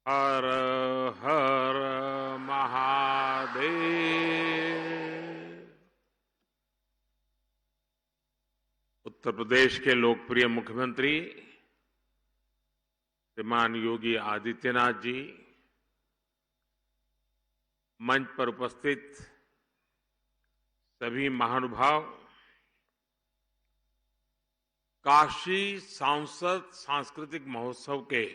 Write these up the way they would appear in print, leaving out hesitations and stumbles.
हर हर महादेव। उत्तर प्रदेश के लोकप्रिय मुख्यमंत्री श्रीमान योगी आदित्यनाथ जी, मंच पर उपस्थित सभी महानुभाव, काशी सांसद सांस्कृतिक महोत्सव के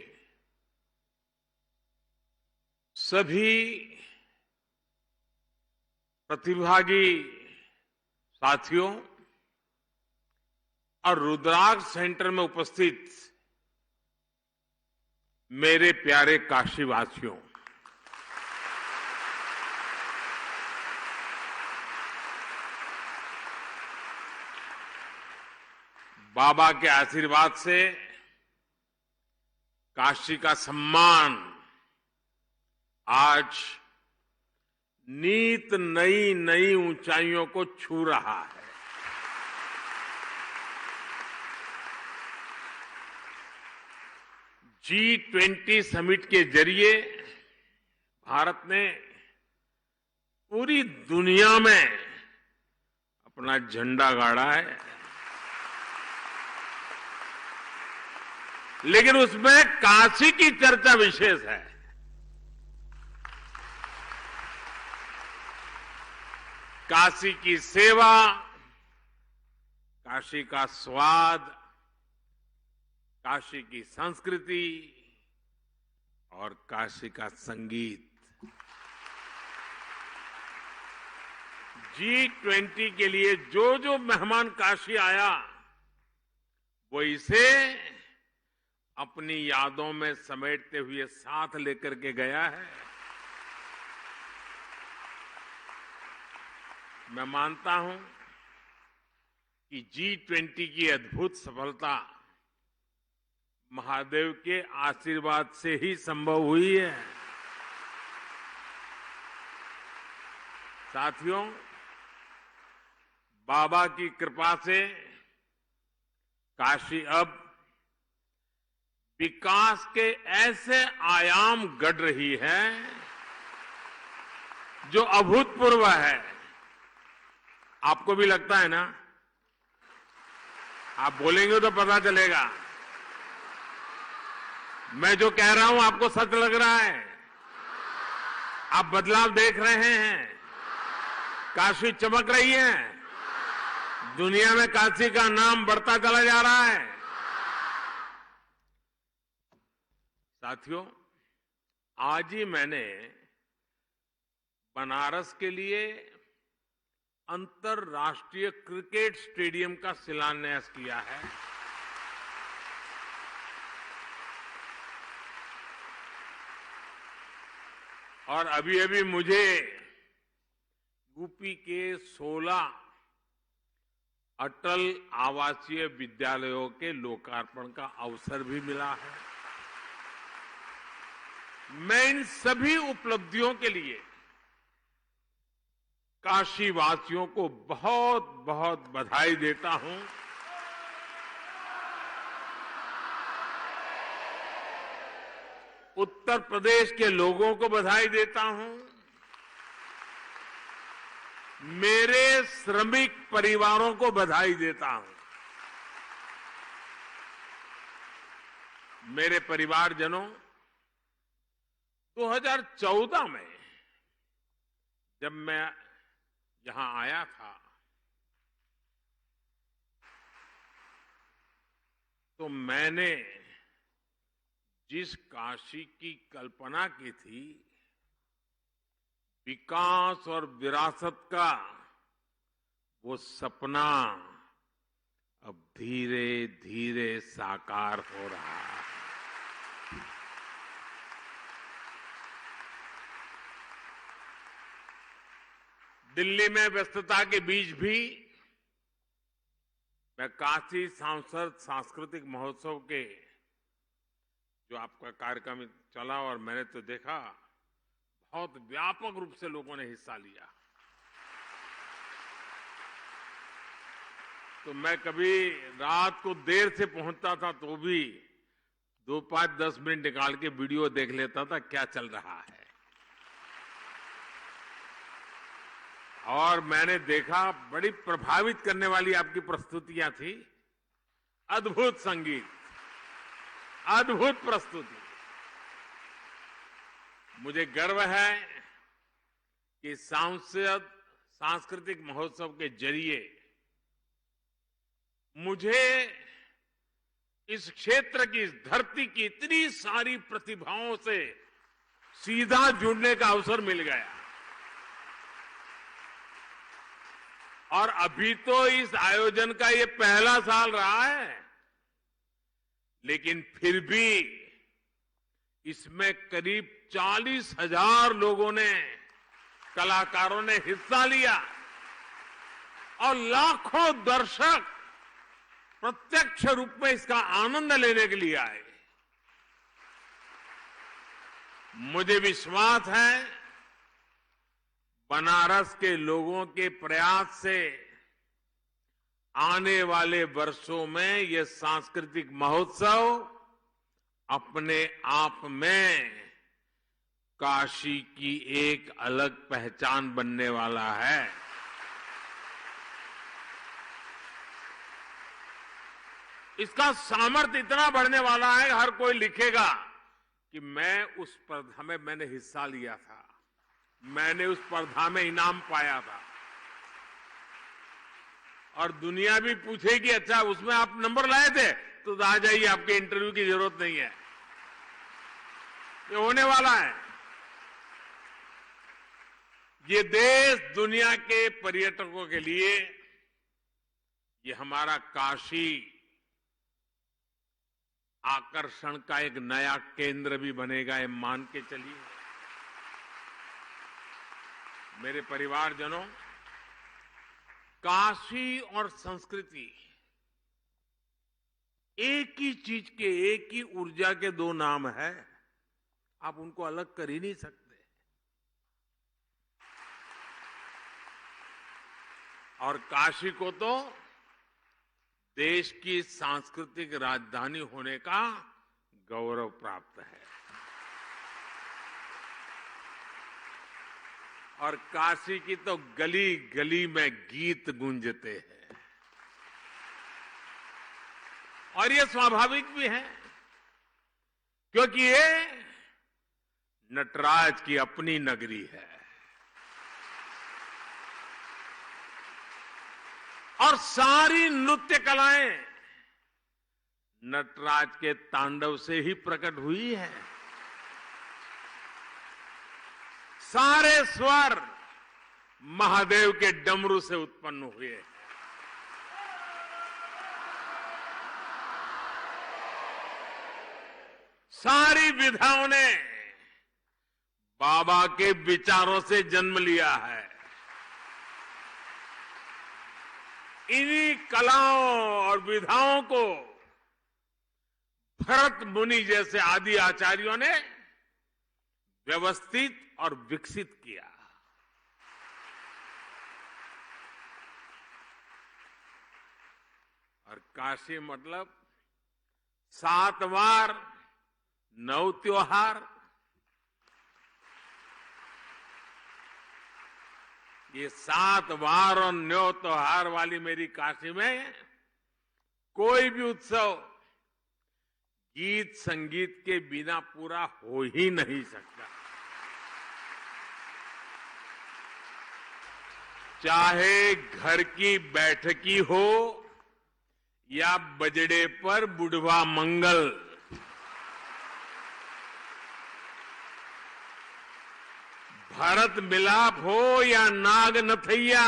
सभी प्रतिभागी साथियों और रुद्राक्ष सेंटर में उपस्थित मेरे प्यारे काशीवासियों, बाबा के आशीर्वाद से काशी का सम्मान आज नीत नई नई ऊंचाइयों को छू रहा है। G20 समिट के जरिए भारत ने पूरी दुनिया में अपना झंडा गाड़ा है, लेकिन उसमें काशी की चर्चा विशेष है। काशी की सेवा, काशी का स्वाद, काशी की संस्कृति और काशी का संगीत। G20 के लिए जो जो मेहमान काशी आया वो इसे अपनी यादों में समेटते हुए साथ लेकर के गया है। मैं मानता हूं कि G20 की अद्भुत सफलता महादेव के आशीर्वाद से ही संभव हुई है। साथियों, बाबा की कृपा से काशी अब विकास के ऐसे आयाम गढ़ रही है जो अभूतपूर्व है। आपको भी लगता है ना? आप बोलेंगे तो पता चलेगा। मैं जो कह रहा हूं आपको सच लग रहा है? आप बदलाव देख रहे हैं? काशी चमक रही है? दुनिया में काशी का नाम बढ़ता चला जा रहा है। साथियों, आज ही मैंने बनारस के लिए अंतर्राष्ट्रीय क्रिकेट स्टेडियम का शिलान्यास किया है। और अभी अभी मुझे यूपी के 16 अटल आवासीय विद्यालयों के लोकार्पण का अवसर भी मिला है। मैं इन सभी उपलब्धियों के लिए काशीवासियों को बहुत बहुत बधाई देता हूं। उत्तर प्रदेश के लोगों को बधाई देता हूं। मेरे श्रमिक परिवारों को बधाई देता हूं। मेरे परिवारजनों, 2014 में जब मैं यहां आया था तो मैंने जिस काशी की कल्पना की थी, विकास और विरासत का, वो सपना अब धीरे धीरे साकार हो रहा है। दिल्ली में व्यस्तता के बीच भी मैं काशी सांसद सांस्कृतिक महोत्सव के जो आपका कार्यक्रम चला और मैंने तो देखा, बहुत व्यापक रूप से लोगों ने हिस्सा लिया। तो मैं कभी रात को देर से पहुंचता था तो भी 2-5-10 मिनट निकाल के वीडियो देख लेता था क्या चल रहा है। और मैंने देखा बड़ी प्रभावित करने वाली आपकी प्रस्तुतियां थी। अद्भुत संगीत, अद्भुत प्रस्तुति। मुझे गर्व है कि सांस्कृतिक महोत्सव के जरिए मुझे इस क्षेत्र की, इस धरती की इतनी सारी प्रतिभाओं से सीधा जुड़ने का अवसर मिल गया। और अभी तो इस आयोजन का ये पहला साल रहा है, लेकिन फिर भी इसमें करीब 40,000 लोगों ने, कलाकारों ने हिस्सा लिया और लाखों दर्शक प्रत्यक्ष रूप में इसका आनंद लेने के लिए आए। मुझे विश्वास है बनारस के लोगों के प्रयास से आने वाले वर्षों में यह सांस्कृतिक महोत्सव अपने आप में काशी की एक अलग पहचान बनने वाला है। इसका सामर्थ्य इतना बढ़ने वाला है, हर कोई लिखेगा कि मैंने हिस्सा लिया था, मैंने उस स्पर्धा में इनाम पाया था। और दुनिया भी पूछेगी अच्छा उसमें आप नंबर लाए थे, तो आ जाइए, आपके इंटरव्यू की जरूरत नहीं है, ये होने वाला है। ये देश दुनिया के पर्यटकों के लिए, ये हमारा काशी आकर्षण का एक नया केंद्र भी बनेगा, ये मान के चलिए। मेरे परिवारजनों, काशी और संस्कृति एक ही चीज के, एक ही ऊर्जा के दो नाम है, आप उनको अलग कर ही नहीं सकते। और काशी को तो देश की सांस्कृतिक राजधानी होने का गौरव प्राप्त है। और काशी की तो गली गली में गीत गूंजते हैं, और ये स्वाभाविक भी है, क्योंकि ये नटराज की अपनी नगरी है। और सारी नृत्य कलाएं नटराज के तांडव से ही प्रकट हुई है। सारे स्वर महादेव के डमरू से उत्पन्न हुए हैं। सारी विधाओं ने बाबा के विचारों से जन्म लिया है। इन्हीं कलाओं और विधाओं को भरत मुनि जैसे आदि आचार्यों ने व्यवस्थित और विकसित किया। और काशी मतलब 7 वार 9 त्योहार, ये 7 वार और 9 त्योहार वाली मेरी काशी में कोई भी उत्सव गीत संगीत के बिना पूरा हो ही नहीं सकता। चाहे घर की बैठकी हो या बजड़े पर बुढ़वा मंगल, भरत मिलाप हो या नाग नथैया,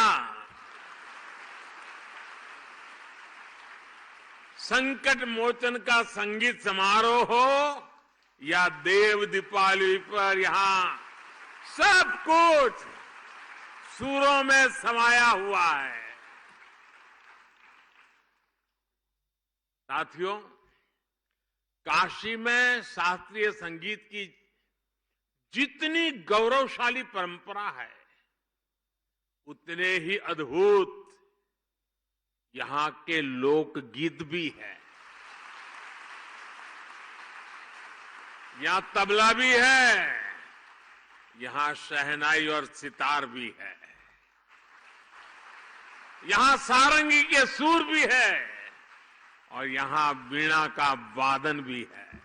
संकट मोचन का संगीत समारोह हो या देव दीपावली पर यहां सब कुछ सुरों में समाया हुआ है। साथियों, काशी में शास्त्रीय संगीत की जितनी गौरवशाली परंपरा है, उतने ही अद्भुत यहां के लोकगीत भी है। यहां तबला भी है, यहां शहनाई और सितार भी है, यहां सारंगी के सुर भी है और यहां वीणा का वादन भी है।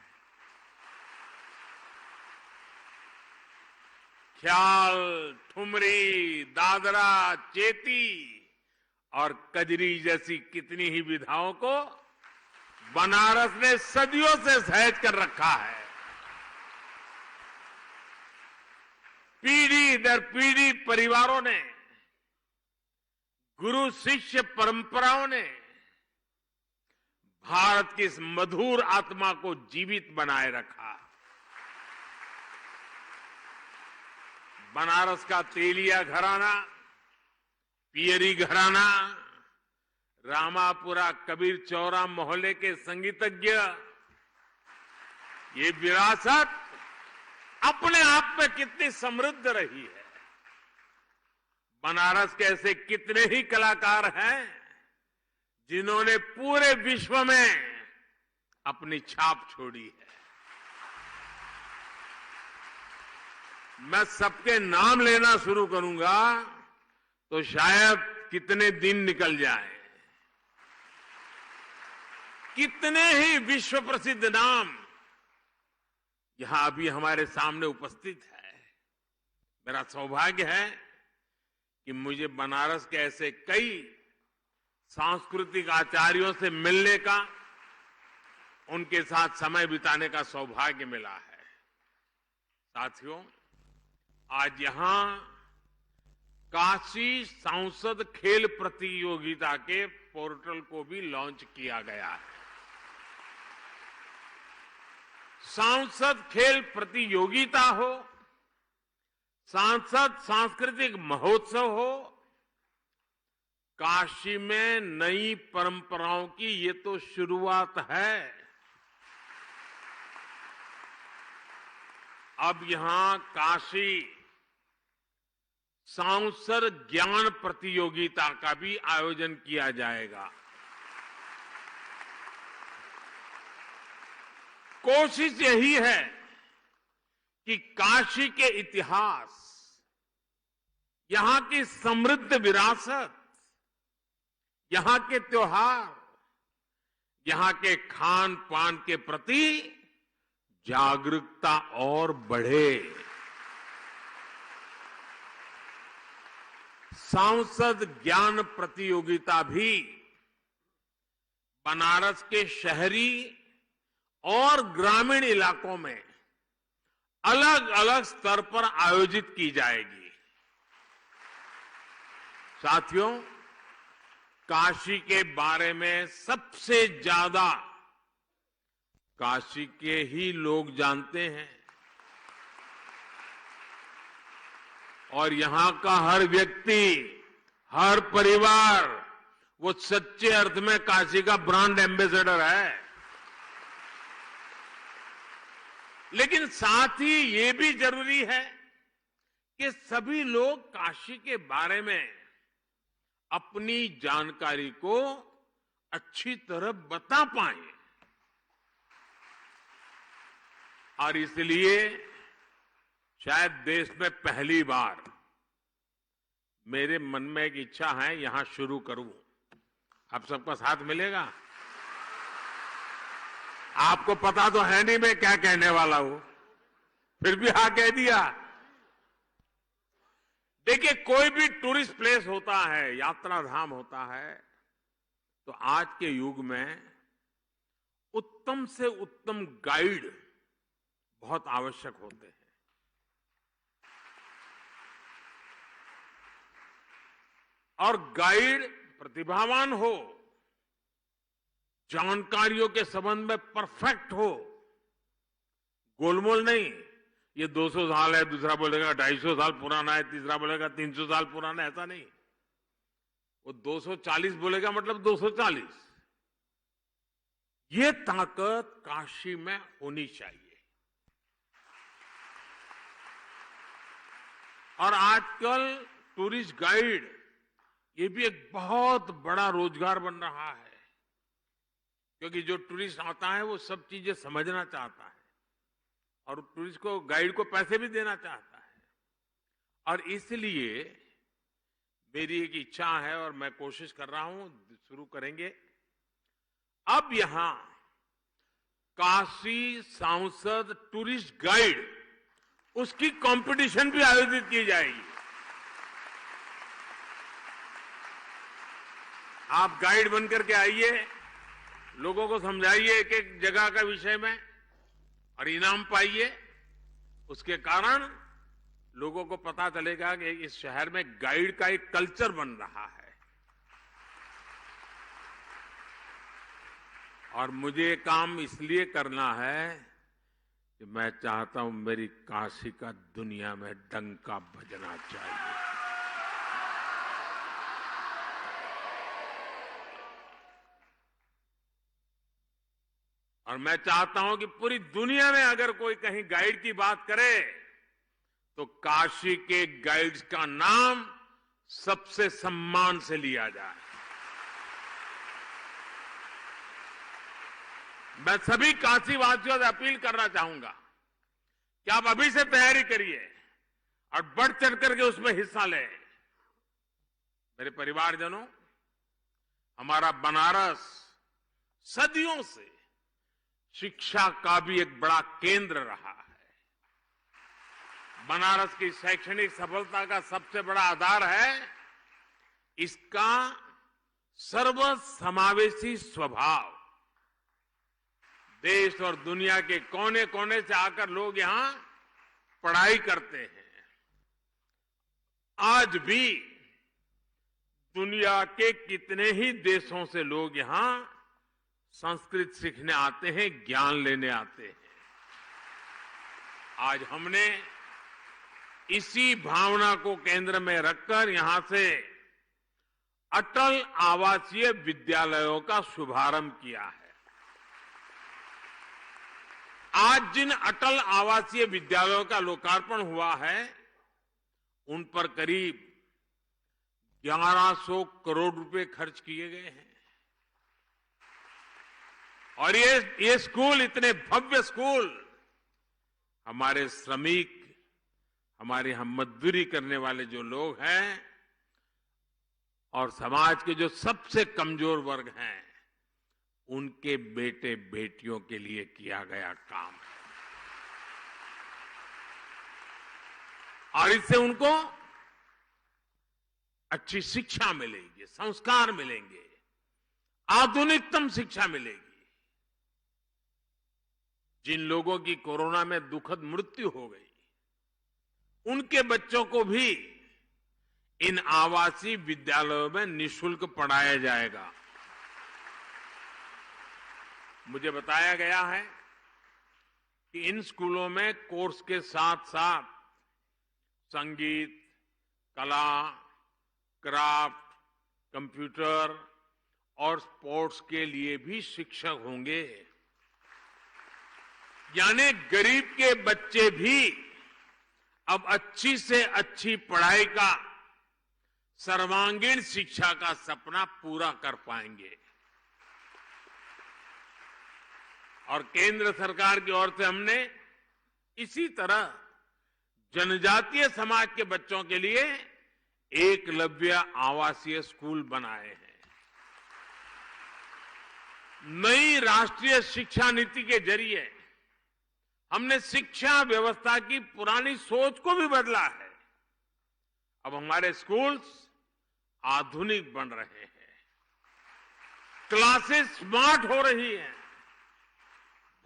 ख्याल, ठुमरी, दादरा, चेती और कजरी जैसी कितनी ही विधाओं को बनारस ने सदियों से सहेज कर रखा है। पीढ़ी दर पीढ़ी परिवारों ने, गुरु शिष्य परंपराओं ने भारत की इस मधुर आत्मा को जीवित बनाए रखा। बनारस का तेलिया घराना, पियरी घराना, रामापुरा कबीर चौरा मोहल्ले के संगीतज्ञ, ये विरासत अपने आप में कितनी समृद्ध रही है। बनारस के ऐसे कितने ही कलाकार हैं जिन्होंने पूरे विश्व में अपनी छाप छोड़ी है। मैं सबके नाम लेना शुरू करूंगा तो शायद कितने दिन निकल जाएं। कितने ही विश्व प्रसिद्ध नाम यहां अभी हमारे सामने उपस्थित है। मेरा सौभाग्य है कि मुझे बनारस के ऐसे कई सांस्कृतिक आचार्यों से मिलने का, उनके साथ समय बिताने का सौभाग्य मिला है। साथियों, आज यहां काशी सांसद खेल प्रतियोगिता के पोर्टल को भी लॉन्च किया गया है। सांसद खेल प्रतियोगिता हो, सांसद सांस्कृतिक महोत्सव हो, काशी में नई परंपराओं की ये तो शुरुआत है। अब यहां काशी सांसद ज्ञान प्रतियोगिता का भी आयोजन किया जाएगा। कोशिश यही है कि काशी के इतिहास, यहां की समृद्ध विरासत, यहां के त्योहार, यहां के खान पान के प्रति जागरूकता और बढ़े। सांसद ज्ञान प्रतियोगिता भी बनारस के शहरी और ग्रामीण इलाकों में अलग अलग स्तर पर आयोजित की जाएगी। साथियों, काशी के बारे में सबसे ज्यादा काशी के ही लोग जानते हैं और यहां का हर व्यक्ति, हर परिवार वो सच्चे अर्थ में काशी का ब्रांड एम्बेसडर है। लेकिन साथ ही ये भी जरूरी है कि सभी लोग काशी के बारे में अपनी जानकारी को अच्छी तरह बता पाएं। और इसलिए शायद देश में पहली बार मेरे मन में एक इच्छा है, यहां शुरू करूं। आप सबका साथ मिलेगा? आपको पता तो है नहीं मैं क्या कहने वाला हूं, फिर भी हाँ कह दिया। देखिए, कोई भी टूरिस्ट प्लेस होता है, यात्रा धाम होता है, तो आज के युग में उत्तम से उत्तम गाइड बहुत आवश्यक होते हैं। और गाइड प्रतिभावान हो, जानकारियों के संबंध में परफेक्ट हो, गोलमोल नहीं, ये 200 साल है, दूसरा बोलेगा 250 साल पुराना है, तीसरा बोलेगा 300 साल पुराना है, ऐसा नहीं। वो 240 बोलेगा मतलब 240। ये ताकत काशी में होनी चाहिए। और आजकल टूरिस्ट गाइड ये भी एक बहुत बड़ा रोजगार बन रहा है, क्योंकि जो टूरिस्ट आता है वो सब चीजें समझना चाहता है और टूरिस्ट को, गाइड को पैसे भी देना चाहता है। और इसलिए मेरी एक इच्छा है और मैं कोशिश कर रहा हूं, शुरू करेंगे अब यहां काशी सांसद टूरिस्ट गाइड, उसकी कंपटीशन भी आयोजित की जाएगी। आप गाइड बनकर के आइए, लोगों को समझाइए एक एक जगह का विषय में और इनाम पाइए। उसके कारण लोगों को पता चलेगा कि इस शहर में गाइड का एक कल्चर बन रहा है। और मुझे ये काम इसलिए करना है कि मैं चाहता हूं मेरी काशी का दुनिया में डंका बजना चाहिए। और मैं चाहता हूं कि पूरी दुनिया में अगर कोई कहीं गाइड की बात करे तो काशी के गाइड्स का नाम सबसे सम्मान से लिया जाए। मैं सभी काशी वासियों से अपील करना चाहूंगा कि आप अभी से तैयारी करिए और बढ़ चढ़ करके उसमें हिस्सा लें। मेरे परिवारजनों, हमारा बनारस सदियों से शिक्षा का भी एक बड़ा केंद्र रहा है। बनारस की शैक्षणिक सफलता का सबसे बड़ा आधार है इसका सर्वसमावेशी स्वभाव। देश और दुनिया के कोने कोने से आकर लोग यहां पढ़ाई करते हैं। आज भी दुनिया के कितने ही देशों से लोग यहां संस्कृत सीखने आते हैं, ज्ञान लेने आते हैं। आज हमने इसी भावना को केंद्र में रखकर यहां से अटल आवासीय विद्यालयों का शुभारंभ किया है। आज जिन अटल आवासीय विद्यालयों का लोकार्पण हुआ है, उन पर करीब 1100 करोड़ रुपए खर्च किए गए हैं। और ये स्कूल, इतने भव्य स्कूल, हमारे श्रमिक, हमारे हम मजदूरी करने वाले जो लोग हैं और समाज के जो सबसे कमजोर वर्ग हैं, उनके बेटे बेटियों के लिए किया गया काम है। और इससे उनको अच्छी शिक्षा मिलेगी, संस्कार मिलेंगे, आधुनिकतम शिक्षा मिलेगी। जिन लोगों की कोरोना में दुखद मृत्यु हो गई, उनके बच्चों को भी इन आवासीय विद्यालयों में निःशुल्क पढ़ाया जाएगा। मुझे बताया गया है कि इन स्कूलों में कोर्स के साथ साथ संगीत, कला, क्राफ्ट, कंप्यूटर और स्पोर्ट्स के लिए भी शिक्षक होंगे। यानी गरीब के बच्चे भी अब अच्छी से अच्छी पढ़ाई का, सर्वांगीण शिक्षा का सपना पूरा कर पाएंगे। और केंद्र सरकार की ओर से हमने इसी तरह जनजातीय समाज के बच्चों के लिए एकलव्य आवासीय स्कूल बनाए हैं। नई राष्ट्रीय शिक्षा नीति के जरिए हमने शिक्षा व्यवस्था की पुरानी सोच को भी बदला है। अब हमारे स्कूल्स आधुनिक बन रहे हैं, क्लासेस स्मार्ट हो रही हैं।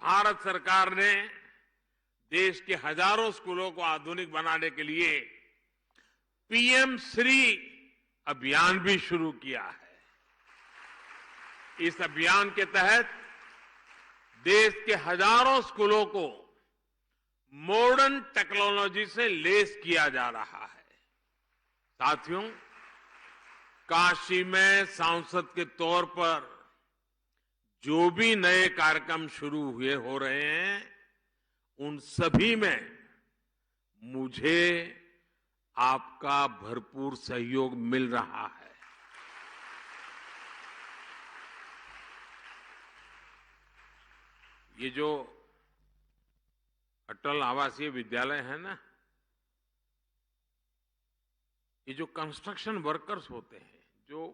भारत सरकार ने देश के हजारों स्कूलों को आधुनिक बनाने के लिए पीएम श्री अभियान भी शुरू किया है। इस अभियान के तहत देश के हजारों स्कूलों को मॉडर्न टेक्नोलॉजी से लैस किया जा रहा है। साथियों, काशी में सांसद के तौर पर जो भी नए कार्यक्रम शुरू हुए हो रहे हैं, उन सभी में मुझे आपका भरपूर सहयोग मिल रहा है। ये जो अटल आवासीय विद्यालय है ना, ये जो कंस्ट्रक्शन वर्कर्स होते हैं, जो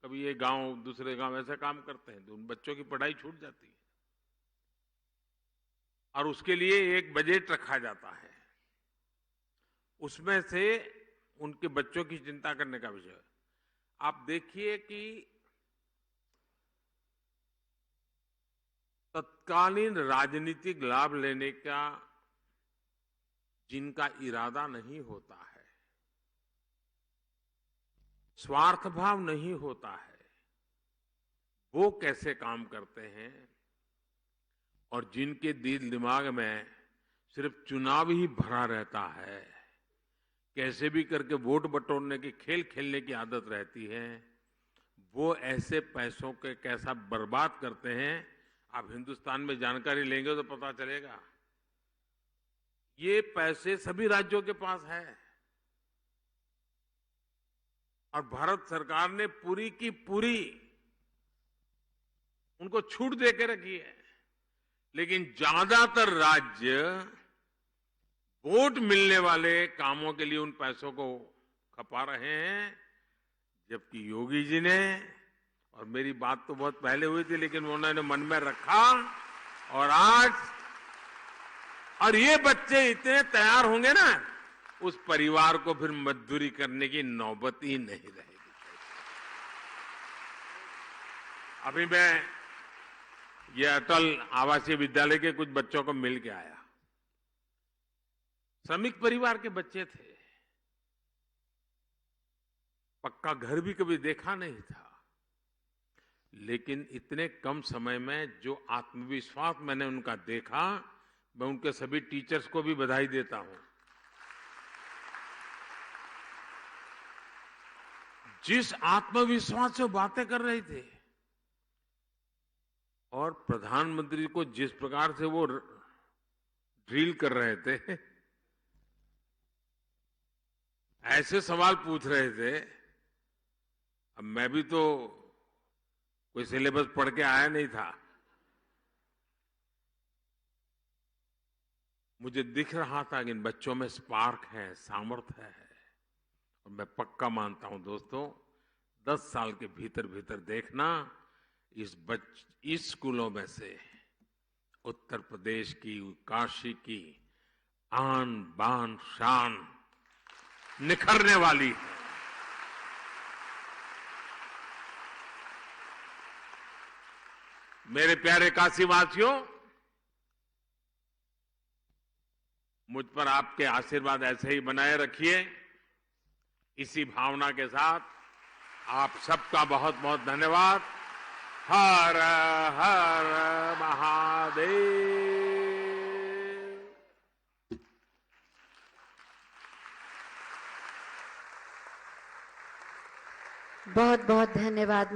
कभी ये गांव दूसरे गांव ऐसे काम करते हैं, तो उन बच्चों की पढ़ाई छूट जाती है और उसके लिए एक बजट रखा जाता है, उसमें से उनके बच्चों की चिंता करने का विषय है। आप देखिए कि तत्कालीन राजनीतिक लाभ लेने का जिनका इरादा नहीं होता है, स्वार्थ भाव नहीं होता है, वो कैसे काम करते हैं, और जिनके दिल दिमाग में सिर्फ चुनाव ही भरा रहता है, कैसे भी करके वोट बटोरने की खेल खेलने की आदत रहती है, वो ऐसे पैसों के कैसा बर्बाद करते हैं। आप हिंदुस्तान में जानकारी लेंगे तो पता चलेगा। ये पैसे सभी राज्यों के पास है और भारत सरकार ने पूरी की पूरी उनको छूट दे के रखी है, लेकिन ज्यादातर राज्य वोट मिलने वाले कामों के लिए उन पैसों को खपा रहे हैं, जबकि योगी जी ने, और मेरी बात तो बहुत पहले हुई थी लेकिन उन्होंने मन में रखा, और आज और ये बच्चे इतने तैयार होंगे ना, उस परिवार को फिर मजदूरी करने की नौबत ही नहीं रहेगी। अभी मैं ये अटल आवासीय विद्यालय के कुछ बच्चों को मिल के आया। श्रमिक परिवार के बच्चे थे, पक्का घर भी कभी देखा नहीं था, लेकिन इतने कम समय में जो आत्मविश्वास मैंने उनका देखा, मैं उनके सभी टीचर्स को भी बधाई देता हूं। जिस आत्मविश्वास से बातें कर रहे थे और प्रधानमंत्री को जिस प्रकार से वो ड्रिल कर रहे थे, ऐसे सवाल पूछ रहे थे। अब मैं भी तो कोई सिलेबस पढ़ के आया नहीं था, मुझे दिख रहा था कि इन बच्चों में स्पार्क है, सामर्थ्य है, और मैं पक्का मानता हूं दोस्तों, 10 साल के भीतर भीतर देखना, इस स्कूलों में से उत्तर प्रदेश की, काशी की आन बान शान निखरने वाली है। मेरे प्यारे काशीवासियों, मुझ पर आपके आशीर्वाद ऐसे ही बनाए रखिए। इसी भावना के साथ आप सबका बहुत बहुत धन्यवाद। हर हर महादेव। बहुत बहुत धन्यवाद।